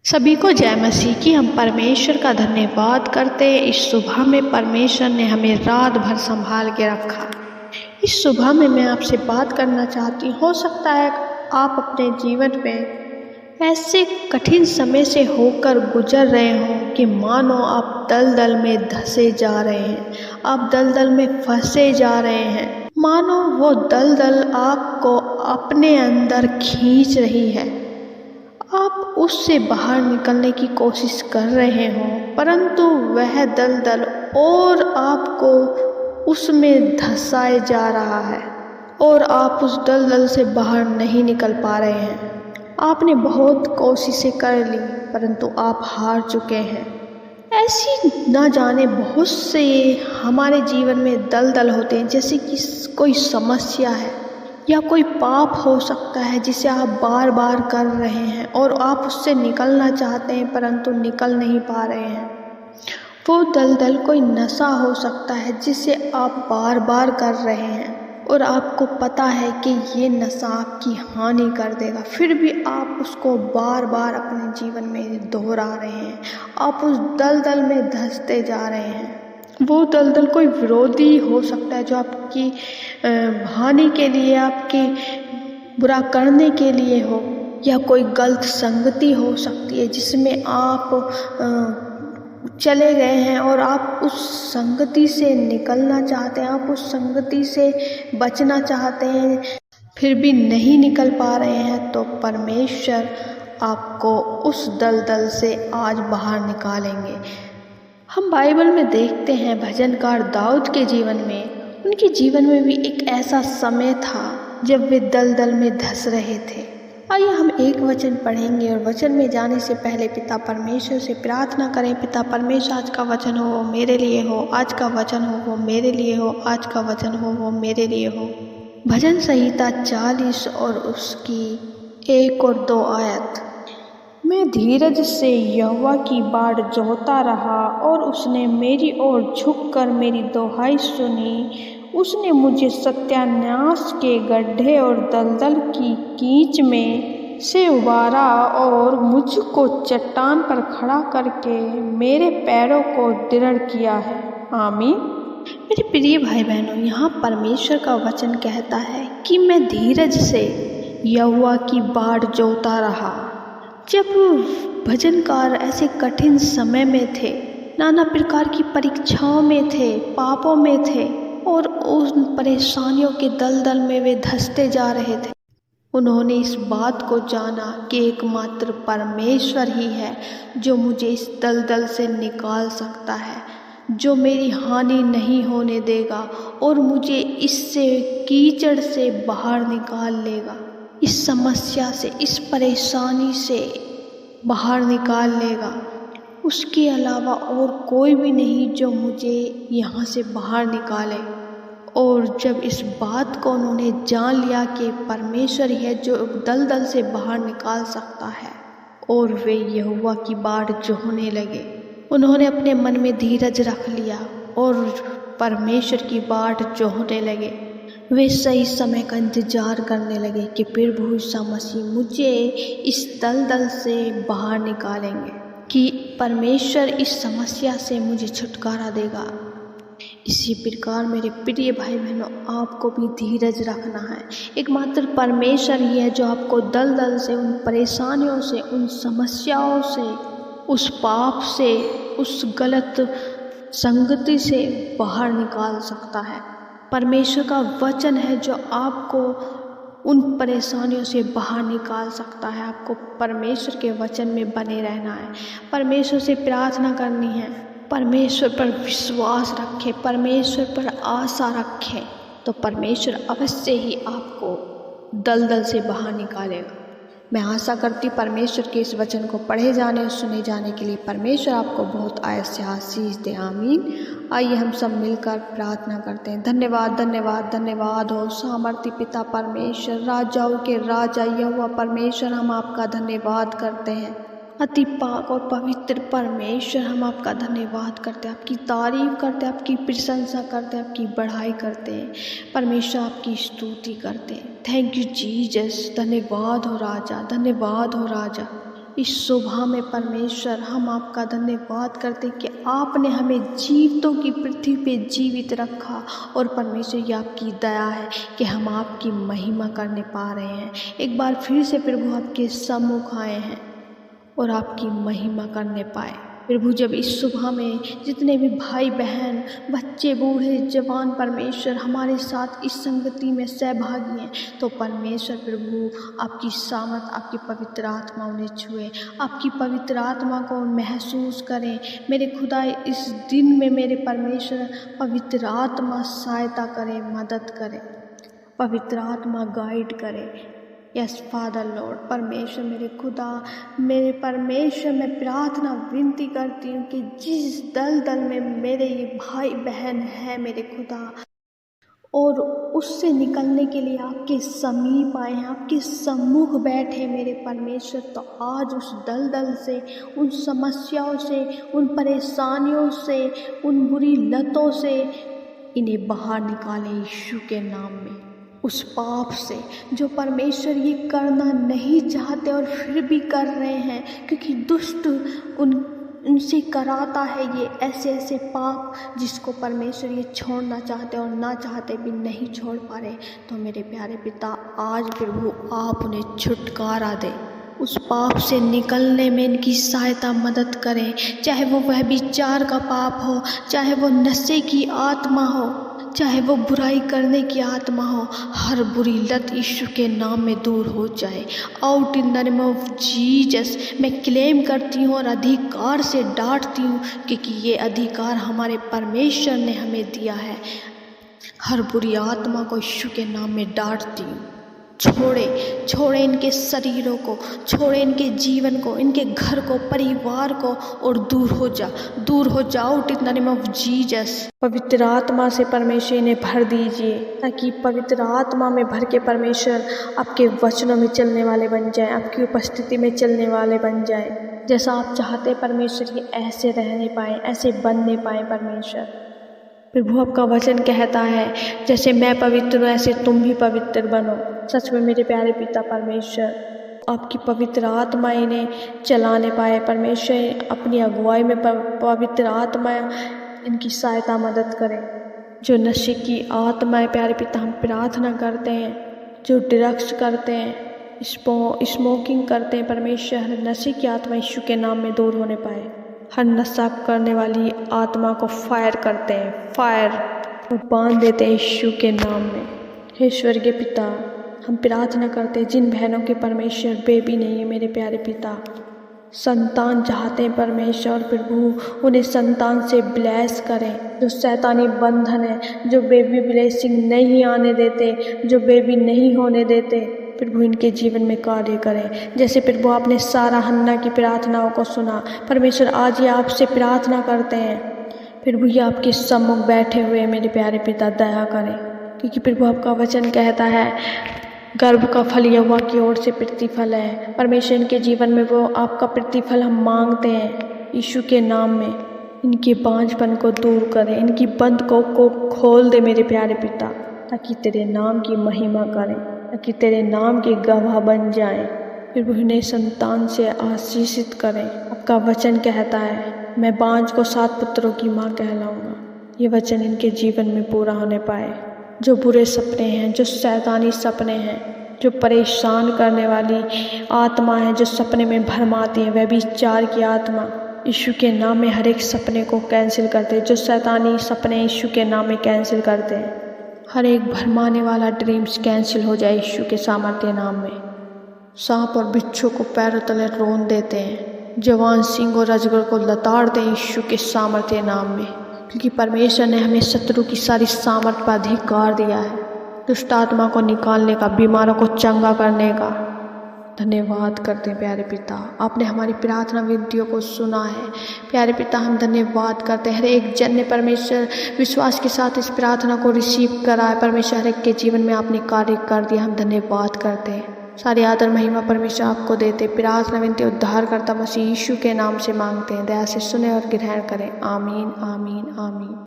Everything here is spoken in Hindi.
सभी को जय मसीह की। हम परमेश्वर का धन्यवाद करते हैं। इस सुबह में परमेश्वर ने हमें रात भर संभाल के रखा। इस सुबह में मैं आपसे बात करना चाहती हूँ। हो सकता है आप अपने जीवन में ऐसे कठिन समय से होकर गुजर रहे हों कि मानो आप दलदल में धंसे जा रहे हैं, आप दलदल में फंसे जा रहे हैं, मानो वो दलदल आपको अपने अंदर खींच रही है। आप उससे बाहर निकलने की कोशिश कर रहे हो, परंतु वह दलदल और आपको उसमें धंसाए जा रहा है और आप उस दलदल से बाहर नहीं निकल पा रहे हैं। आपने बहुत कोशिशें कर ली, परंतु आप हार चुके हैं। ऐसी ना जाने बहुत से हमारे जीवन में दलदल होते हैं, जैसे कि कोई समस्या है या कोई पाप हो सकता है जिसे आप बार बार कर रहे हैं और आप उससे निकलना चाहते हैं परंतु निकल नहीं पा रहे हैं। वो दलदल कोई नशा हो सकता है जिसे आप बार बार कर रहे हैं और आपको पता है कि ये नशा आपकी हानि कर देगा, फिर भी आप उसको बार बार अपने जीवन में दोहरा रहे हैं। आप उस दलदल में धंसते जा रहे हैं। वो दलदल कोई विरोधी हो सकता है जो आपकी हानि के लिए, आपके बुरा करने के लिए हो, या कोई गलत संगति हो सकती है जिसमें आप चले गए हैं और आप उस संगति से निकलना चाहते हैं, आप उस संगति से बचना चाहते हैं, फिर भी नहीं निकल पा रहे हैं। तो परमेश्वर आपको उस दलदल से आज बाहर निकालेंगे। हम बाइबल में देखते हैं भजनकार दाऊद के जीवन में, उनके जीवन में भी एक ऐसा समय था जब वे दलदल में धंस रहे थे। आइए हम एक वचन पढ़ेंगे और वचन में जाने से पहले पिता परमेश्वर से प्रार्थना करें। पिता परमेश्वर, आज का वचन हो वो मेरे लिए हो, आज का वचन हो वो मेरे लिए हो, आज का वचन हो वो मेरे लिए हो। भजन संहिता 40 और उसकी 1 और 2 आयत। मैं धीरज से यहोवा की बाट जोहता रहा और उसने मेरी ओर झुककर मेरी दुहाई सुनी। उसने मुझे सत्यानाश के गड्ढे और दलदल की कीच में से उबारा और मुझको चट्टान पर खड़ा करके मेरे पैरों को दृढ़ किया है। आमीन। मेरे प्रिय भाई बहनों, यहाँ परमेश्वर का वचन कहता है कि मैं धीरज से यहोवा की बाट जोहता रहा। जब भजनकार ऐसे कठिन समय में थे, नाना प्रकार की परीक्षाओं में थे, पापों में थे और उन परेशानियों के दलदल में वे धंसते जा रहे थे, उन्होंने इस बात को जाना कि एकमात्र परमेश्वर ही है जो मुझे इस दलदल से निकाल सकता है, जो मेरी हानि नहीं होने देगा और मुझे इससे कीचड़ से बाहर निकाल लेगा, इस समस्या से, इस परेशानी से बाहर निकाल लेगा। उसके अलावा और कोई भी नहीं जो मुझे यहाँ से बाहर निकाले। और जब इस बात को उन्होंने जान लिया कि परमेश्वर ही है जो दलदल से बाहर निकाल सकता है, और वे यहोवा की बाट जोहने लगे। उन्होंने अपने मन में धीरज रख लिया और परमेश्वर की बाट जोहने लगे। वे सही समय का इंतजार करने लगे कि प्रभु यीशु मसीह मुझे इस दलदल से बाहर निकालेंगे, कि परमेश्वर इस समस्या से मुझे छुटकारा देगा। इसी प्रकार मेरे प्रिय भाई बहनों, आपको भी धीरज रखना है। एकमात्र परमेश्वर ही है जो आपको दलदल से, उन परेशानियों से, उन समस्याओं से, उस पाप से, उस गलत संगति से बाहर निकाल सकता है। परमेश्वर का वचन है जो आपको उन परेशानियों से बाहर निकाल सकता है। आपको परमेश्वर के वचन में बने रहना है, परमेश्वर से प्रार्थना करनी है, परमेश्वर पर विश्वास रखें, परमेश्वर पर आशा रखें, तो परमेश्वर अवश्य ही आपको दलदल से बाहर निकालेगा। मैं आशा करती परमेश्वर के इस वचन को पढ़े जाने और सुने जाने के लिए परमेश्वर आपको बहुत आशीष दे। आमीन। आइए हम सब मिलकर प्रार्थना करते हैं। धन्यवाद धन्यवाद धन्यवाद हो सामर्थी पिता परमेश्वर, राजाओं के राजा यहोवा परमेश्वर, हम आपका धन्यवाद करते हैं। अति पाक और पवित्र परमेश्वर, हम आपका धन्यवाद करते हैं, आपकी तारीफ करते हैं, आपकी प्रशंसा करते हैं, आपकी बढ़ाई करते हैं। परमेश्वर आपकी स्तुति करते हैं। Thank you Jesus. धन्यवाद हो राजा, धन्यवाद हो राजा। इस सुबह में परमेश्वर हम आपका धन्यवाद करते हैं कि आपने हमें जीवितों की पृथ्वी पे जीवित रखा। और परमेश्वर ये आपकी दया है कि हम आपकी महिमा करने पा रहे हैं। एक बार फिर से प्रभु आपके सम्मुख आए हैं और आपकी महिमा करने पाए। प्रभु जब इस सुबह में जितने भी भाई बहन, बच्चे, बूढ़े, जवान परमेश्वर हमारे साथ इस संगति में सहभागी हैं, तो परमेश्वर प्रभु आपकी सामर्थ, आपकी पवित्र आत्मा उन्हें छुए, आपकी पवित्र आत्मा को महसूस करें। मेरे खुदा इस दिन में मेरे परमेश्वर पवित्र आत्मा सहायता करे, मदद करे, पवित्र आत्मा गाइड करे। यस फादर लॉर्ड, परमेश्वर मेरे खुदा, मेरे परमेश्वर, मैं प्रार्थना विनती करती हूँ कि जिस दलदल में मेरे ये भाई बहन हैं मेरे खुदा, और उससे निकलने के लिए आपके समीप आए हैं, आपके सम्मुख बैठे मेरे परमेश्वर, तो आज उस दलदल से, उन समस्याओं से, उन परेशानियों से, उन बुरी लतों से इन्हें बाहर निकालें यीशु के नाम में। उस पाप से जो परमेश्वर ये करना नहीं चाहते और फिर भी कर रहे हैं, क्योंकि दुष्ट उनसे कराता है ये ऐसे ऐसे पाप जिसको परमेश्वर ये छोड़ना चाहते और ना चाहते भी नहीं छोड़ पा रहे। तो मेरे प्यारे पिता, आज प्रभु आप उन्हें छुटकारा दें, उस पाप से निकलने में इनकी सहायता मदद करें। चाहे वो वह विचार का पाप हो, चाहे वो नशे की आत्मा हो, चाहे वो बुराई करने की आत्मा हो, हर बुरी लत यीशु के नाम में दूर हो जाए। Out in the name of Jesus मैं क्लेम करती हूँ और अधिकार से डांटती हूँ, क्योंकि ये अधिकार हमारे परमेश्वर ने हमें दिया है। हर बुरी आत्मा को यीशु के नाम में डांटती हूँ। छोड़े इनके शरीरों को, छोड़े इनके जीवन को, इनके घर को, परिवार को, और दूर हो जाओ in the name of Jesus. पवित्र आत्मा से परमेश्वर इन्हें भर दीजिए, ताकि पवित्र आत्मा में भर के परमेश्वर आपके वचनों में चलने वाले बन जाए, आपकी उपस्थिति में चलने वाले बन जाए। जैसा आप चाहते परमेश्वर ये ऐसे रहने पाए, ऐसे बनने पाए परमेश्वर। प्रभु आपका वचन कहता है, जैसे मैं पवित्र हूँ ऐसे तुम भी पवित्र बनो। सच में मेरे प्यारे पिता परमेश्वर, आपकी पवित्र आत्मा इन्हें चलाने पाए परमेश्वर, अपनी अगुवाई में पवित्र आत्मा इनकी सहायता मदद करे। जो नशे की आत्मा है प्यारे पिता, हम प्रार्थना करते हैं, जो ड्रग्स करते हैं, स्मोकिंग करते हैं परमेश्वर, नशे की आत्मा यीशु के नाम में दूर होने पाए। हर नशा करने वाली आत्मा को फायर करते हैं, फायर और बांध देते हैं यीशु के नाम में। हे स्वर्गीय पिता, हम प्रार्थना करते हैं जिन बहनों के परमेश्वर बेबी नहीं है मेरे प्यारे पिता, संतान चाहते हैं परमेश्वर, प्रभु उन्हें संतान से ब्लेस करें। जो शैतानी बंधन है, जो बेबी ब्लेसिंग नहीं आने देते, जो बेबी नहीं होने देते, प्रभु इनके जीवन में कार्य करें। जैसे प्रभु आपने सारा हन्ना की प्रार्थनाओं को सुना परमेश्वर, आज ये आपसे प्रार्थना करते हैं। प्रभु ये आपके सम्मुख बैठे हुए मेरे प्यारे पिता दया करें, क्योंकि प्रभु आपका वचन कहता है गर्भ का फल यहोवा की ओर से प्रतिफल है। परमेश्वर इनके जीवन में वो आपका प्रतिफल हम मांगते हैं यीशु के नाम में। इनके बांझपन को दूर करें, इनकी बंद को खोल दे मेरे प्यारे पिता, ताकि तेरे नाम की महिमा करें, ताकि तेरे नाम के गवाह बन जाएं। फिर उन्हें संतान से आशीषित करें। आपका वचन कहता है मैं बांझ को 7 पुत्रों की माँ कहलाऊंगा। ये वचन इनके जीवन में पूरा होने पाए। जो बुरे सपने हैं, जो शैतानी सपने हैं, जो परेशान करने वाली आत्मा है, जो सपने में भरमाती है, वह भी विचार की आत्मा यीशु के नाम में हर एक सपने को कैंसिल करते हैं। जो शैतानी सपने यीशु के नाम में कैंसिल करते हैं, हर एक भरमाने वाला ड्रीम्स कैंसिल हो जाए यीशु के सामर्थ्य नाम में। सांप और बिच्छू को पैरों तले रोन देते हैं, जवान सिंह और अजगर को लताड़ दें यीशु के सामर्थ्य नाम में, क्योंकि परमेश्वर ने हमें शत्रु की सारी सामर्थ पर अधिकार दिया है, दुष्ट आत्मा को निकालने का, बीमारों को चंगा करने का। धन्यवाद करते हैं प्यारे पिता, आपने हमारी प्रार्थना विनतियों को सुना है। प्यारे पिता हम धन्यवाद करते हैं, हर एक जन ने परमेश्वर विश्वास के साथ इस प्रार्थना को रिसीव करा है। परमेश्वर हर एक के जीवन में आपने कार्य कर दिया, हम धन्यवाद करते हैं। सारी आदर महिमा परमेश्वर आपको देते। प्रार्थना विनती उद्धार करता मसीह यीशु के नाम से मांगते हैं, दया से सुने और ग्रहण करें। आमीन आमीन आमीन।